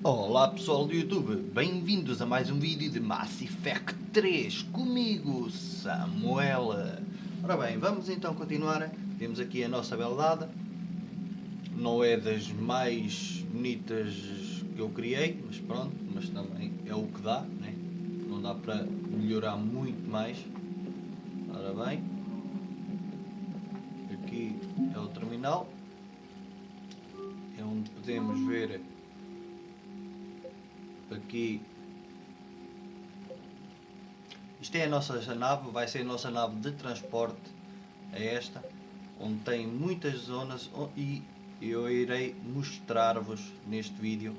Olá pessoal do YouTube, bem-vindos a mais um vídeo de Mass Effect 3 comigo, Samuel. Ora bem, vamos então continuar. Temos aqui a nossa beldade. Não é das mais bonitas que eu criei, mas pronto, mas também é o que dá, né? Não dá para melhorar muito mais. Ora bem, aqui é o terminal, é onde podemos ver aqui. Isto é a nossa nave, vai ser a nossa nave de transporte, é esta, onde tem muitas zonas e eu irei mostrar-vos neste vídeo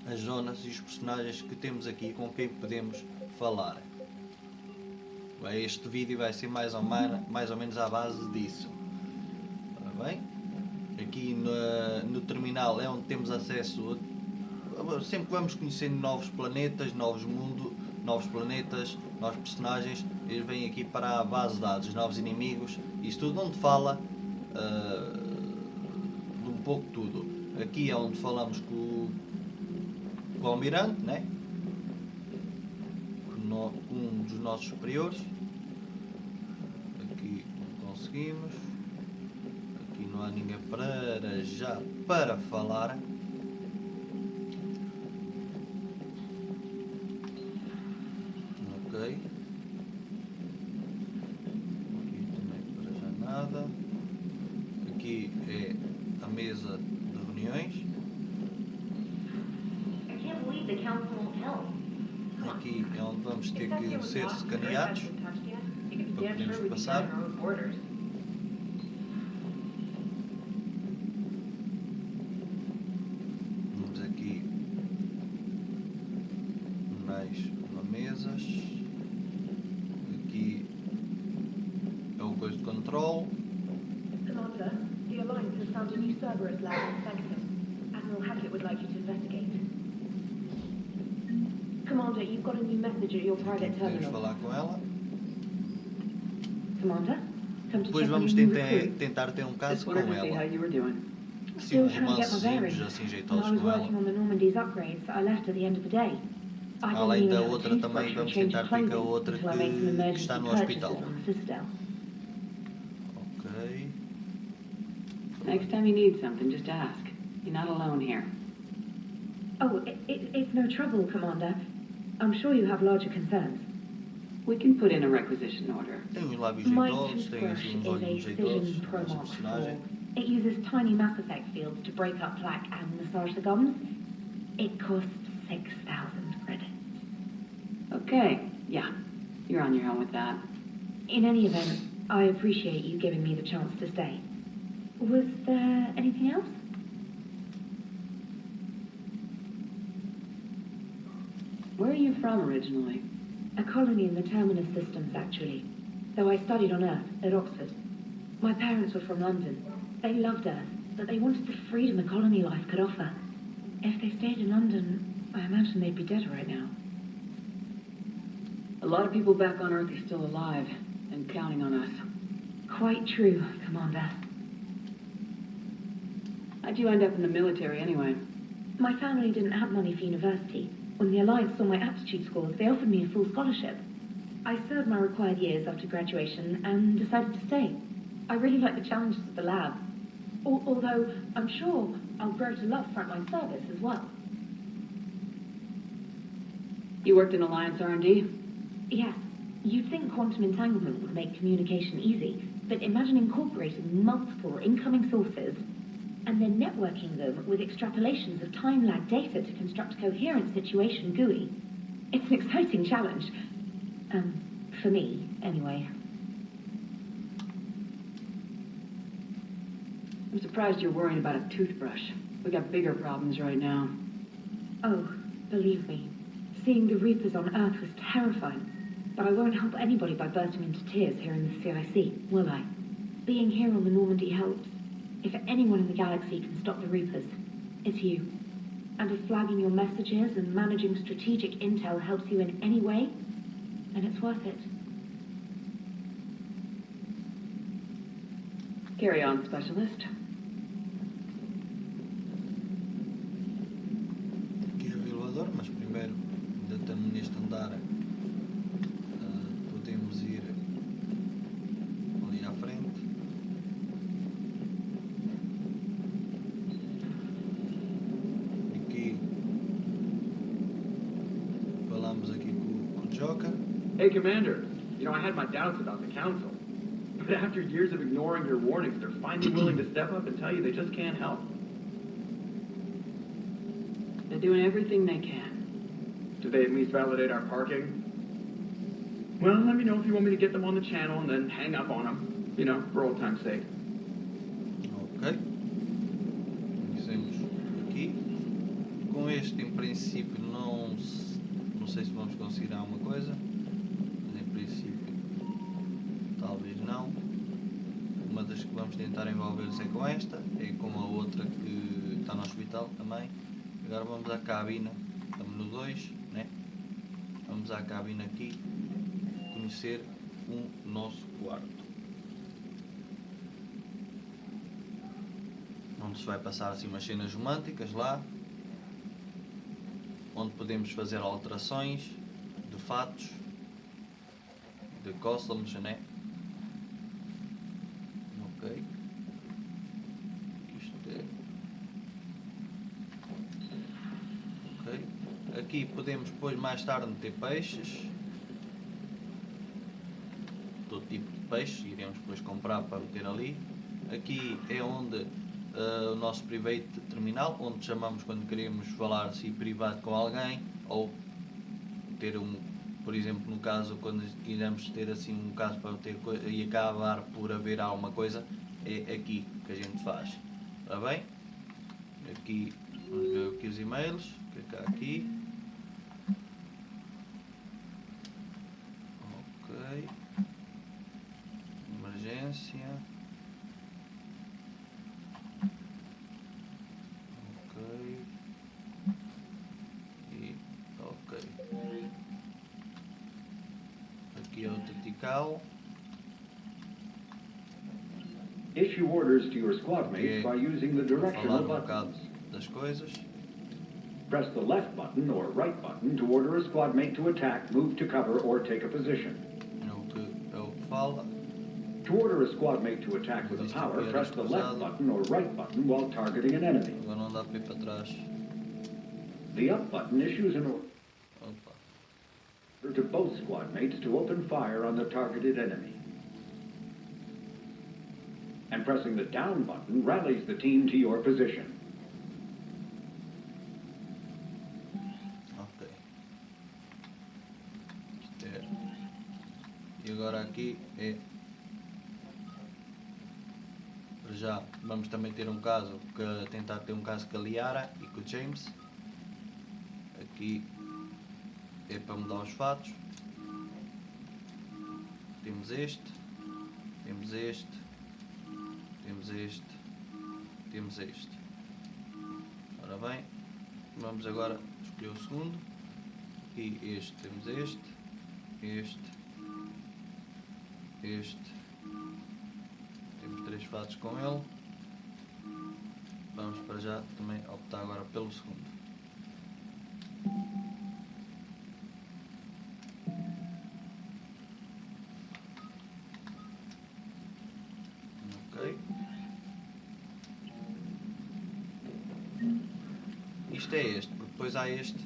as zonas e os personagens que temos aqui com quem podemos falar. Este vídeo vai ser mais ou menos à base disso. Ora bem, aqui no terminal é onde temos acesso a, sempre que vamos conhecendo novos planetas, novos mundos, novos planetas, novos personagens, eles vêm aqui para a base de dados, novos inimigos, isto tudo onde fala de um pouco tudo. Aqui é onde falamos com o almirante, né? Um dos nossos superiores. Aqui não conseguimos. Aqui não há ninguém para já para falar. Ok. Aqui também para já nada. Aqui é a mesa de reuniões. Aqui é onde vamos ter que ser escaneados para podermos passar. Temos aqui mais uma mesa. Aqui é o coisa de controle. Commander, the Alliance has found a new Cerberus lab in Sanctum. Admiral Hackett would like you to investigate. Commander, you've got a new message at your private Podemos terminal. falar com ela. Commander, come to Depois check on vamos your new recruit. tentar ter um caso Just com wanted to see how ela. you were doing. Sim, Still uns trying to get my romancezinhos bearings. assim When jeitosos I was com working ela. on the Normandy's upgrades that I left at the end of the day. I didn't Além even da have a outra toothbrush também or vamos change tentar of ter com a clothing outra until I made some que emergency está no purchases hospital. on the Citadel. Ok. Next time you need something, just ask. You're not alone here. Oh, it's no trouble, Commander. I'm sure you have larger concerns. We can put in a requisition order. Tem uns lábios My jeitosos, tem toothbrush assim uns is a olhinhos jeitosos. Fission Pro Essa Mark personagem. 4. It uses tiny Mass Effect fields to break up plaque and massage the gums. It costs 6,000 credits. Okay, yeah. You're on your own with that. In any event, I appreciate you giving me the chance to stay. Was there anything else? Where are you from originally? A colony in the Terminus systems, actually. Though I studied on Earth, at Oxford. My parents were from London. They loved Earth, but they wanted the freedom a colony life could offer. If they stayed in London, I imagine they'd be dead right now. A lot of people back on Earth are still alive and counting on us. Quite true, Commander. How'd you end up in the military anyway? My family didn't have money for university. When the Alliance saw my aptitude scores, they offered me a full scholarship. I served my required years after graduation and decided to stay. I really like the challenges of the lab. Although, I'm sure I'll grow to love frontline service as well. You worked in Alliance R&D? Yes, you'd think quantum entanglement would make communication easy, but imagine incorporating multiple incoming sources and then networking them with extrapolations of time-lag data to construct a coherent situation GUI. It's an exciting challenge. For me, anyway. I'm surprised you're worrying about a toothbrush. We got bigger problems right now. Oh, believe me, seeing the Reapers on Earth was terrifying. But I won't help anybody by bursting into tears here in the CIC, will I? Being here on the Normandy helps. If anyone in the galaxy can stop the Reapers, it's you. And if flagging your messages and managing strategic intel helps you in any way, then it's worth it. Carry on, Specialist. voltar, podemos ir ali à frente. Aqui falamos aqui com o Joker. Hey, Commander. You know, I had my doubts about the Council. But after years of ignoring your warnings, they're finally willing to step up and tell you they just can't help. They're doing everything they can. Did they at least validate our parking? Well, let me know if you want me to get them on the channel and then hang up on them. You know, for old time's sake. Ok. Fizemos aqui. Com este, em princípio, não sei se vamos conseguir alguma coisa. Mas em princípio, talvez não. Uma das que vamos tentar envolver-se é com esta. É com a outra que está no hospital também. Agora vamos à cabina. Estamos no 2, né? Vamos à cabina aqui. Conhecer o nosso quarto. Onde se vai passar assim umas cenas românticas lá. Onde podemos fazer alterações de fatos, de costumes, né? Ok. Isto é. Ok. Aqui podemos depois mais tarde meter peixes. Todo tipo de peixes, iremos depois comprar para meter ali. Aqui é onde o nosso private terminal, onde chamamos quando queremos falar assim privado com alguém, ou ter por exemplo, no caso quando quisermos ter assim um caso para ter e acabar por haver alguma coisa, é aqui que a gente faz. Está bem? Aqui vamos ver aqui os e-mails, clicar aqui. Ok. Emergência. Ok. E ok. Aqui é o tactical. Issue orders to your squad mates by using the directional Falar bocado buttons. das coisas. Press the left button or right button to order a squad mate to attack, move to cover, or take a position. É o que fala. To order a squad mate to attack with a power, press the left button or right button while targeting an enemy. Agora não dá para ir para trás. The up button issues an Opa. order to both squad mates to open fire on the targeted enemy. And pressing the down button rallies the team to your position. Ok. Isto é. E agora aqui é. Para já vamos também ter um caso, tentar ter um caso com a Liara e com o James. Aqui é para mudar os fatos. Temos este, temos este, temos este, temos este. Ora bem, vamos agora escolher o segundo. Aqui este, temos este, este, este. Temos 3 fatos com ele. Vamos para já também optar agora pelo segundo. Ok. Isto é este, porque depois há este.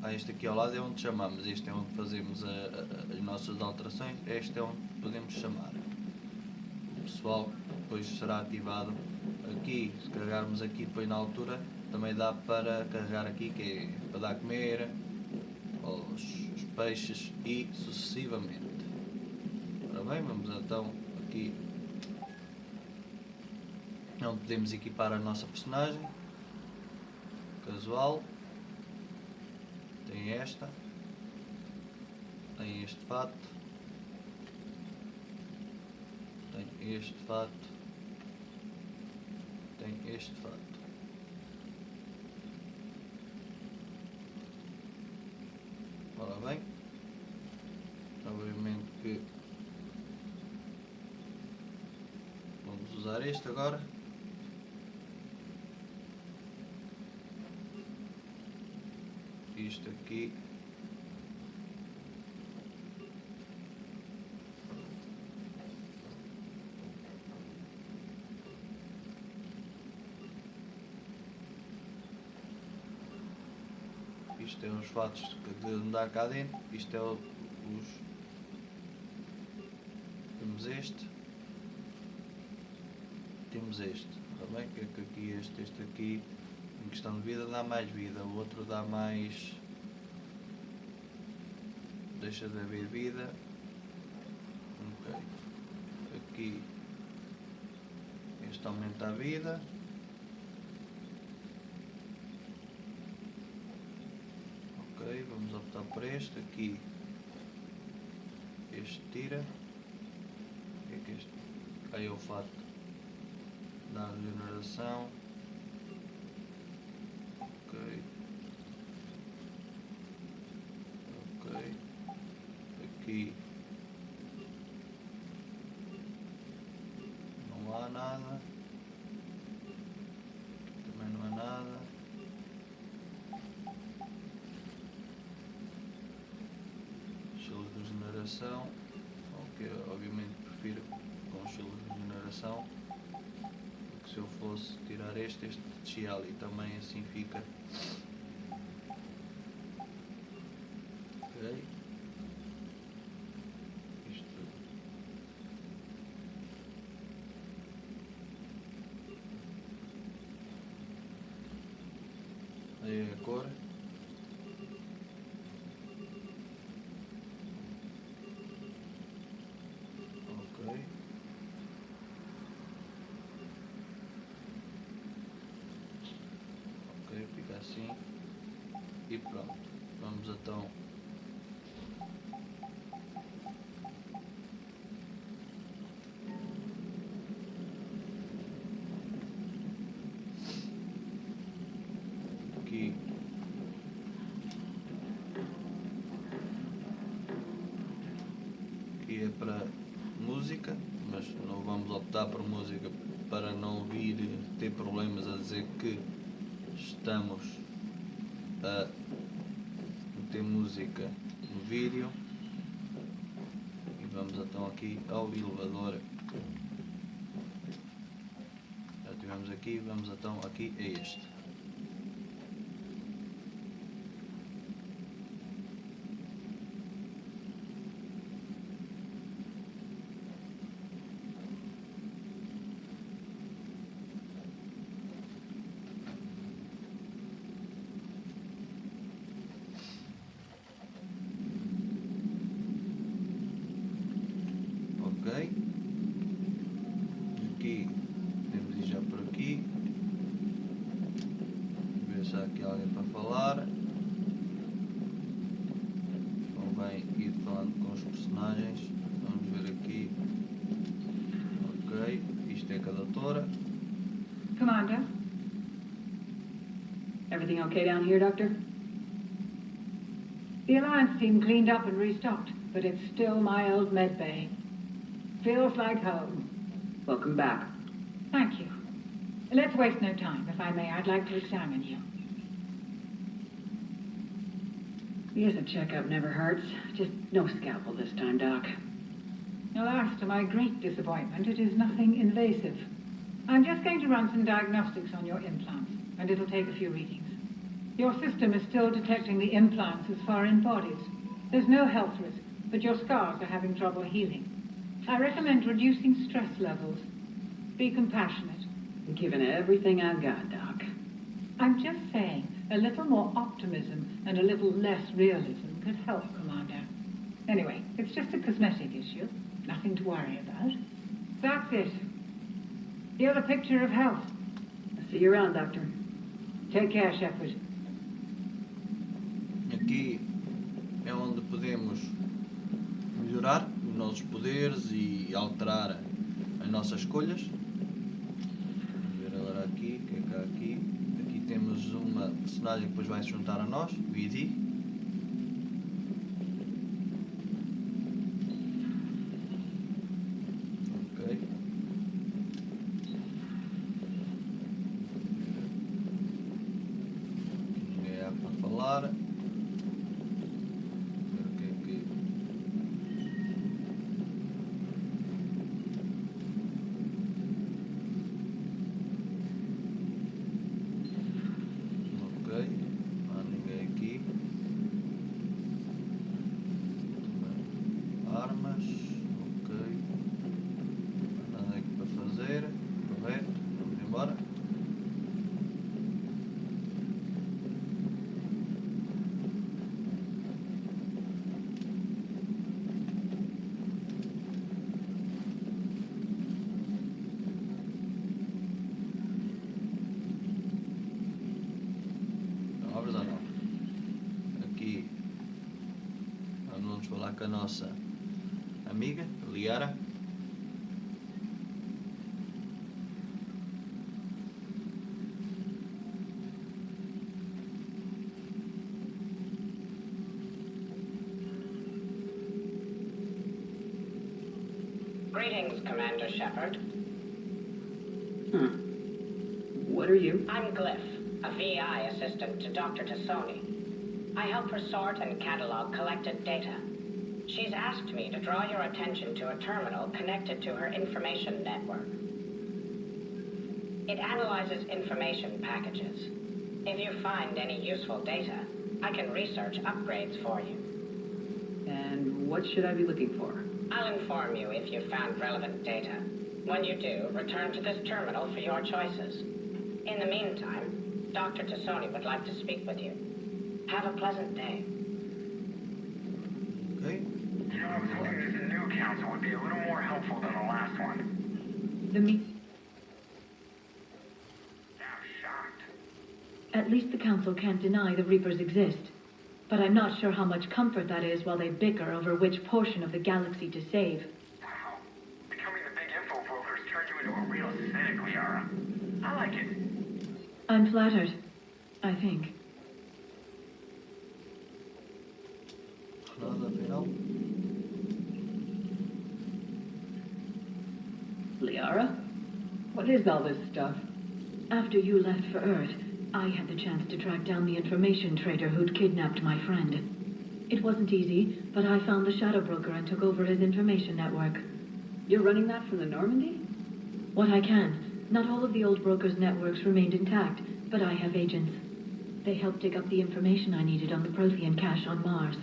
Há este aqui ao lado, é onde chamamos. Este é onde fazemos as nossas alterações. Este é onde podemos chamar. O pessoal depois será ativado aqui. Se carregarmos aqui depois na altura, também dá para carregar aqui, que é para dar a comer os peixes e sucessivamente. Ora bem, vamos então aqui onde podemos equipar a nossa personagem. Casual. Tem esta. Tem este fato. Tem este fato. Tem este fato. Ora bem. Obviamente que vamos usar este agora. Isto aqui Isto é os fatos de andar cá dentro. Isto é os... Temos este. Temos este. Está bem? Que é que aqui este aqui, em questão de vida, dá mais vida. O outro dá mais... Deixa de haver vida. Ok. Aqui este aumenta a vida. Ok, vamos optar por este. Aqui este tira. O que é que este? Aí é o fato da regeneração. Ok. Ok. Aqui não há nada. Também não há nada. Estilo de regeneração. Ok, obviamente prefiro com estilo de regeneração. Porque se eu fosse tirar este descia ali também, assim fica. Ok. Aí é a cor. Ok. Ok, fica assim. E pronto. Vamos então. Aqui. Aqui é para música, mas não vamos optar por música para não vir ter problemas a dizer que estamos a meter música no vídeo. E vamos então aqui ao elevador. Já tivemos aqui, vamos então aqui a este. Ok, aqui temos de ir já por aqui, ver se há aqui alguém para falar. Convém ir falando com os personagens. Vamos ver aqui. Ok, isto é com a doutora. Commander? Everything okay down here, Doctor? The Alliance team cleaned up and restocked, but it's still my old med bay. Feels like home. Welcome back. Thank you. Let's waste no time. If I may, I'd like to examine you. Yes, a checkup never hurts. Just no scalpel this time, Doc. Alas, to my great disappointment, it is nothing invasive. I'm just going to run some diagnostics on your implants, and it'll take a few readings. Your system is still detecting the implants as foreign bodies. There's no health risk, but your scars are having trouble healing. I recommend reducing stress levels. Be compassionate. I'm giving everything I've got, Doc. I'm just saying, a little more optimism and a little less realism could help, Commander. Anyway, it's just a cosmetic issue. Nothing to worry about. That's it. You're the picture of health. I'll see you around, Doctor. Take care, Shepard. Aqui é onde podemos melhorar os nossos poderes e alterar as nossas escolhas. Vamos ver agora aqui, o que é que há aqui? Aqui temos uma personagem que depois vai se juntar a nós, o E.D. Ok. Ninguém há para falar. Não há ninguém aqui. com a nossa amiga, Liara. Greetings, Commander Shepard. What are you? I'm Glyph, a VI assistant to Dr. Tassoni. I help her sort and catalog collected data. She's asked me to draw your attention to a terminal connected to her information network. It analyzes information packages. If you find any useful data, I can research upgrades for you. And what should I be looking for? I'll inform you if you've found relevant data. When you do, return to this terminal for your choices. In the meantime, Dr. Tassoni would like to speak with you. Have a pleasant day. Ok. You know, I was hoping this new council would be a little more helpful than the last one. The me. I'm shocked. At least the Council can't deny the Reapers exist. But I'm not sure how much comfort that is while they bicker over which portion of the galaxy to save. Wow. Becoming the big info broker's turned you into a real cynic, Liara. I like it. I'm flattered, I think. Nada, afinal. Liara? What is all this stuff? After you left for Earth, I had the chance to track down the information trader who'd kidnapped my friend. It wasn't easy, but I found the Shadow Broker and took over his information network. You're running that from the Normandy? What I can. Not all of the old broker's networks remained intact, but I have agents. They helped dig up the information I needed on the Prothean cache on Mars.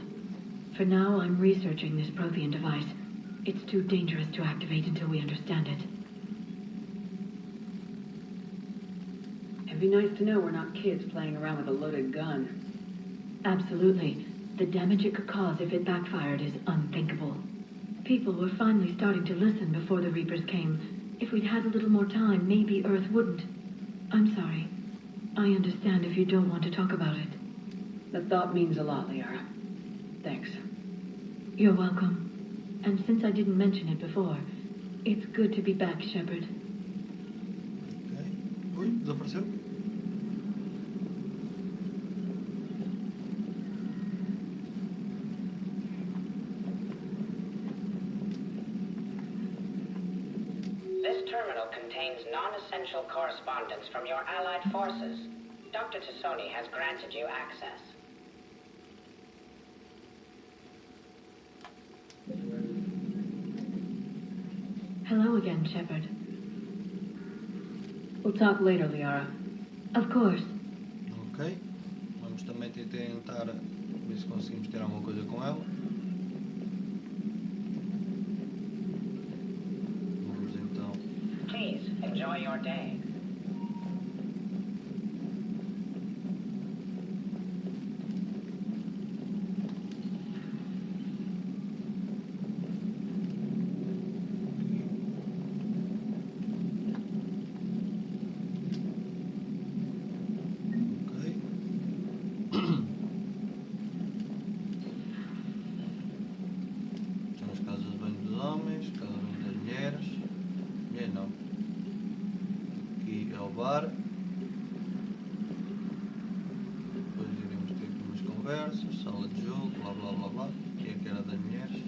For now, I'm researching this Prothean device. It's too dangerous to activate until we understand it. It'd be nice to know we're not kids playing around with a loaded gun. Absolutely. The damage it could cause if it backfired is unthinkable. People were finally starting to listen before the Reapers came. If we'd had a little more time, maybe Earth wouldn't. I'm sorry. I understand if you don't want to talk about it. The thought means a lot, Liara. Thanks. You're welcome. And since I didn't mention it before, it's good to be back, Shepard. Ok. Ui, desapareceu. This terminal contains non-essential correspondence from your allied forces. Dr. Tassoni has granted you access. Hello again, Shepard. We'll talk later, Liara. Of course. Ok. Vamos também tentar ver se conseguimos ter alguma coisa com ela. Vamos então. Please, enjoy your day. São as casas de banho dos homens, casa de banho das mulheres. Mulher não. Aqui é o bar. Depois iremos ter aqui umas conversas, sala de jogo, blá blá blá blá. Aqui é que era das mulheres.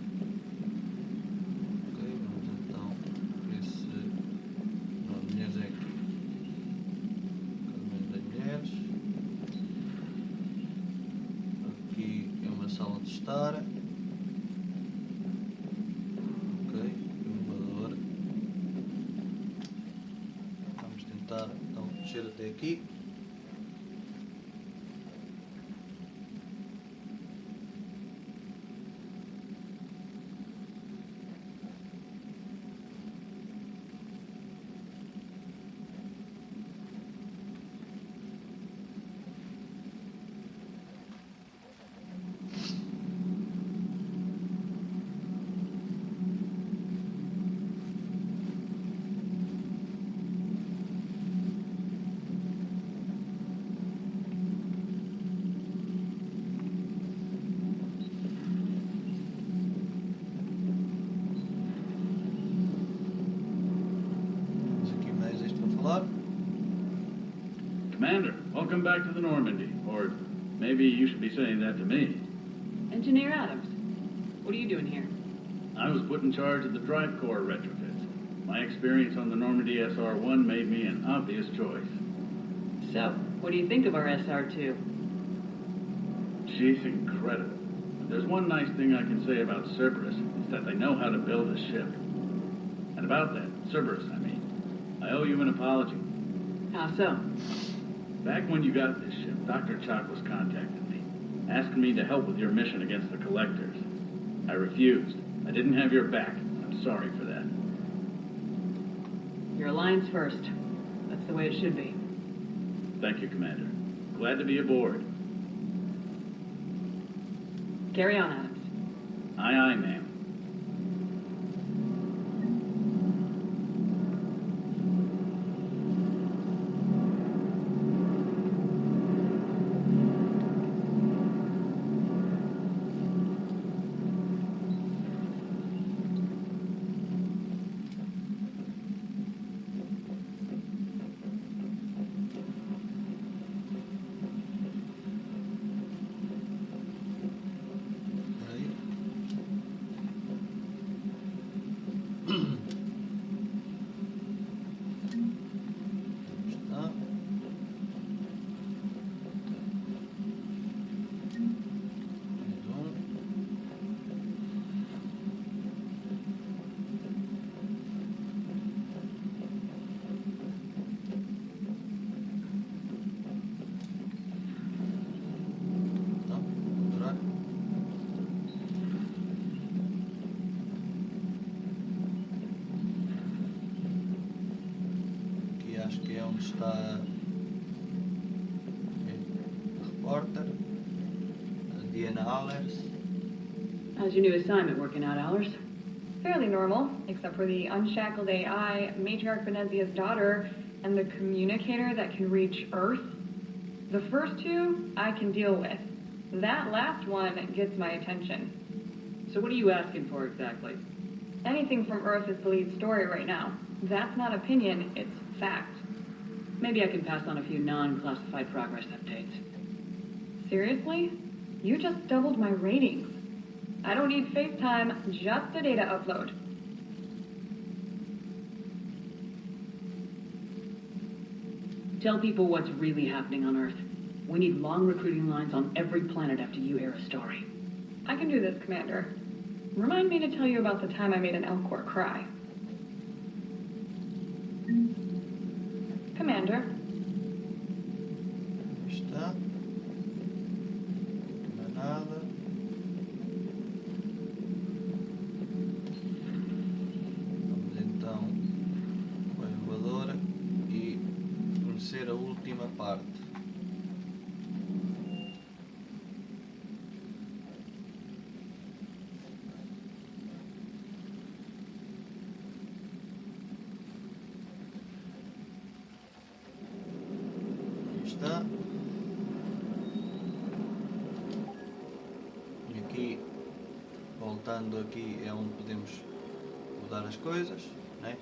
Ok, vamos então ver se. Não, as mulheres é aqui. Casa de banho das mulheres. Aqui é uma sala de estar. Ok, elevador. Vamos tentar então descer até aqui. Welcome back to the Normandy. Or maybe you should be saying that to me. Engineer Adams, what are you doing here? I was put in charge of the drive core retrofits. My experience on the Normandy SR-1 made me an obvious choice. So, what do you think of our SR-2? She's incredible. If there's one nice thing I can say about Cerberus, it's that they know how to build a ship. And about that, Cerberus, I mean, I owe you an apology. How so? Back when you got this ship, Dr. Chakwas contacted me, asking me to help with your mission against the Collectors. I refused. I didn't have your back. I'm sorry for that. Your alliance first. That's the way it should be. Thank you, Commander. Glad to be aboard. Carry on, Adams. Aye, aye, ma'am. Está reporter Diana Allers. How's your new assignment working out, Allers? Fairly normal, except for the unshackled AI, Matriarch Venezia's daughter, and the communicator that can reach Earth. The first two, I can deal with. That last one gets my attention. So what are you asking for exactly? Anything from Earth is the lead story right now. That's not opinion, it's fact. Maybe I can pass on a few non-classified progress updates. Seriously? You just doubled my ratings. I don't need FaceTime, just a data upload. Tell people what's really happening on Earth. We need long recruiting lines on every planet after you air a story. I can do this, Commander. Remind me to tell you about the time I made an Elcor cry. Commander. Está. Não é nada. Vamos então com a elevadora e conhecer a última parte. Está. E aqui, voltando aqui, é onde podemos mudar as coisas, né?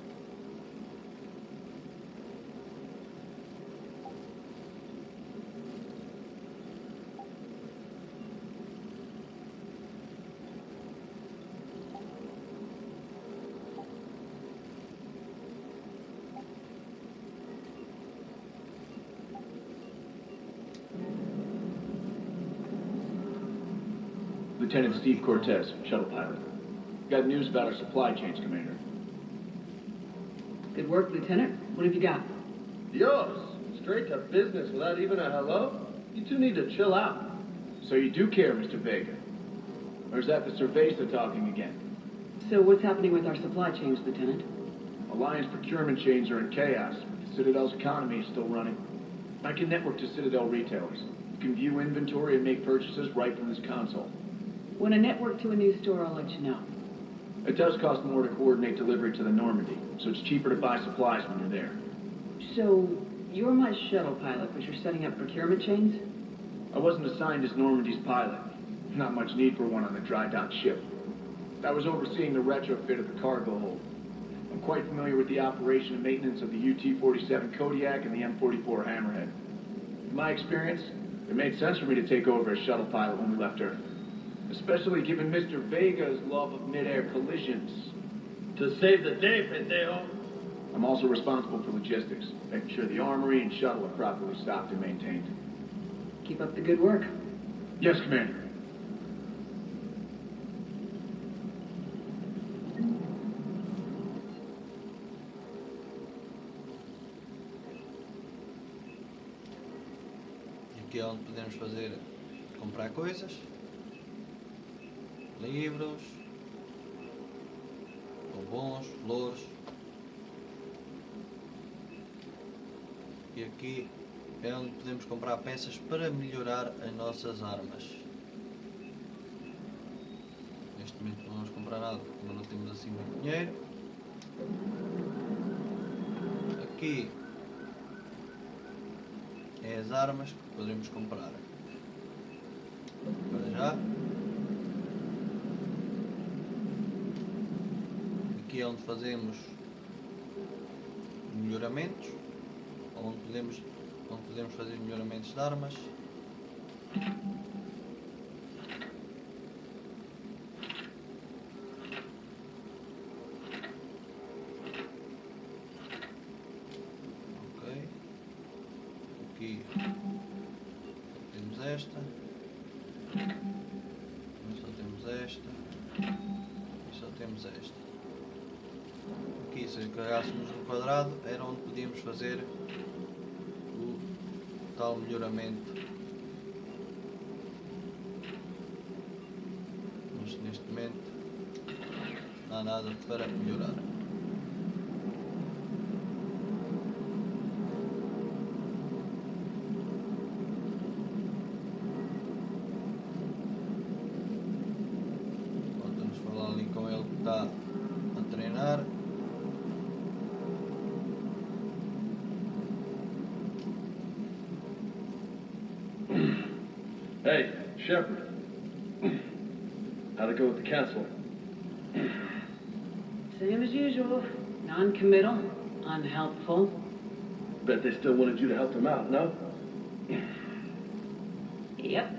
Lieutenant Steve Cortez, shuttle pilot. Got news about our supply chains, Commander. Good work, Lieutenant. What have you got? Dios, straight to business without even a hello? You two need to chill out. So you do care, Mr. Vega? Or is that the Cerveza talking again? So what's happening with our supply chains, Lieutenant? Alliance procurement chains are in chaos, but the Citadel's economy is still running. I can network to Citadel retailers. You can view inventory and make purchases right from this console. When I network to a new store, I'll let you know. It does cost more to coordinate delivery to the Normandy, so it's cheaper to buy supplies when you're there. So, you're my shuttle pilot, but you're setting up procurement chains? I wasn't assigned as Normandy's pilot. Not much need for one on a dry-dock ship. I was overseeing the retrofit of the cargo hold. I'm quite familiar with the operation and maintenance of the UT-47 Kodiak and the M-44 Hammerhead. In my experience, it made sense for me to take over as shuttle pilot when we left Earth. Especially given Mr. Vega's love of mid-air collisions. To save the day, pendejo. I'm also responsible for logistics, making sure the armory and shuttle are properly stocked and maintained. Keep up the good work. Yes, Commander. Aqui é onde podemos fazer, comprar coisas, livros, bombons, flores. E aqui é onde podemos comprar peças para melhorar as nossas armas. Neste momento não vamos comprar nada porque não temos assim muito dinheiro. Aqui é as armas que podemos comprar. Para já. Aqui é onde fazemos melhoramentos, onde podemos fazer melhoramentos de armas. Ok. Aqui temos esta. Só temos esta. E só temos esta. Aqui, se carregássemos no quadrado, era onde podíamos fazer o tal melhoramento. Mas neste momento não há nada para melhorar. Vamos falar ali com ele que está a treinar. Hey, Shepard. How'd it go with the council? Same as usual. Non-committal, unhelpful. Bet they still wanted you to help them out, no? Yep.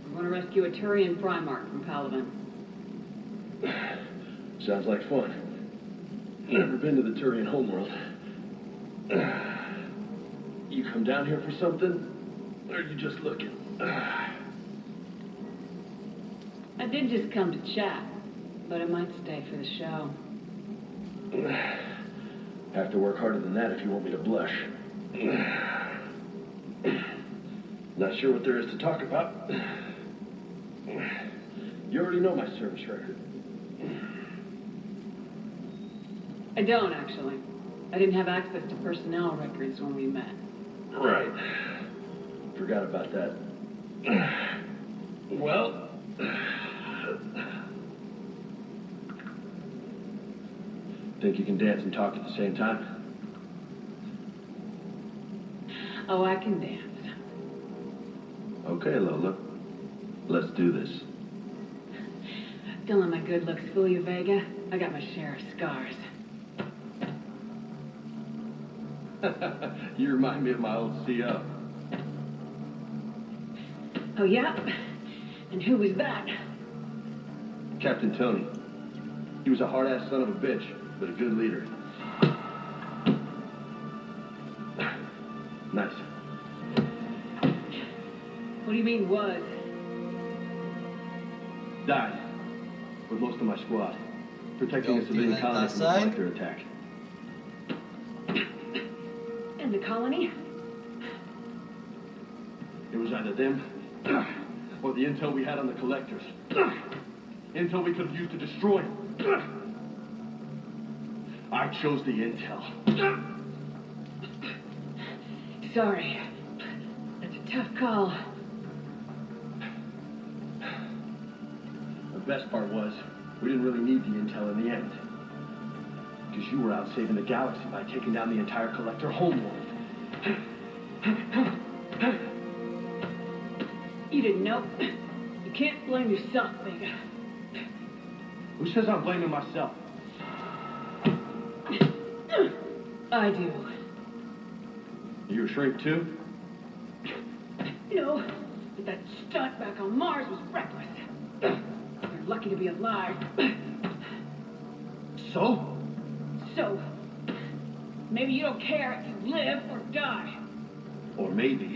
We're going to rescue a Turian Primarch from Palaven. Sounds like fun. Never been to the Turian homeworld. You come down here for something? Or are you just looking? I did just come to chat, but I might stay for the show. Have to work harder than that if you want me to blush. Not sure what there is to talk about. You already know my service record. I don't, actually. I didn't have access to personnel records when we met. Right. Forgot about that. Well... Think you can dance and talk at the same time? Oh, I can dance. Okay, Lola. Let's do this. Don't let my good looks fool you, Vega. I got my share of scars. You remind me of my old CO. Oh, yeah? And who was that? Captain Tony. He was a hard-ass son of a bitch, but a good leader. Nice. What do you mean, was? Died. With most of my squad. Protecting a civilian colony from a collector attack. And the colony? It was either them, or the intel we had on the collectors. Intel we could have used to destroy them. I chose the intel. Sorry. That's a tough call. The best part was, we didn't really need the intel in the end. Because you were out saving the galaxy by taking down the entire collector homeworld. You didn't know. You can't blame yourself, Vega. Who says I'm blaming myself? I do. You a shrink too? know that that stunt back on Mars was reckless. You're lucky to be alive. So? So, maybe you don't care if you live or die. Or maybe...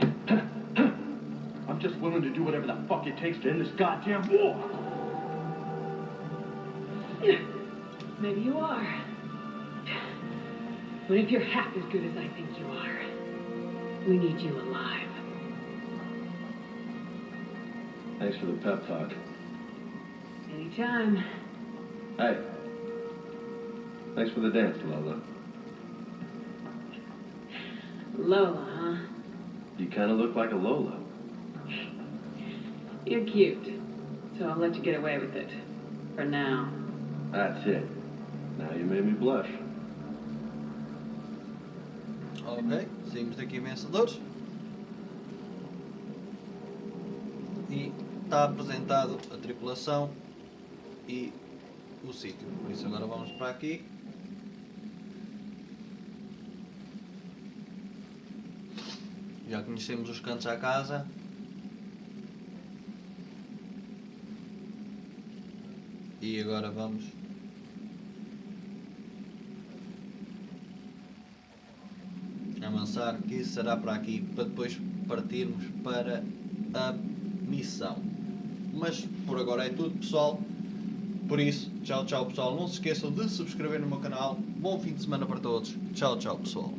I'm just willing to do whatever the fuck it takes to end this goddamn war! Maybe you are. But if you're half as good as I think you are, we need you alive. Thanks for the pep talk. Anytime. Hey. Thanks for the dance, Lola. Lola, huh? You kind of look like a Lola. You're cute, so I'll let you get away with it. For now. That's it. Now you made me blush. Ok, saímos daqui vencedores. E está apresentado a tripulação e o sítio. Por isso agora vamos para aqui. Já conhecemos os cantos à casa. E agora vamos avançar, que será para aqui, para depois partirmos para a missão. Mas por agora é tudo, pessoal. Por isso, tchau, tchau, pessoal. Não se esqueçam de subscrever no meu canal. Bom fim de semana para todos. Tchau, tchau, pessoal.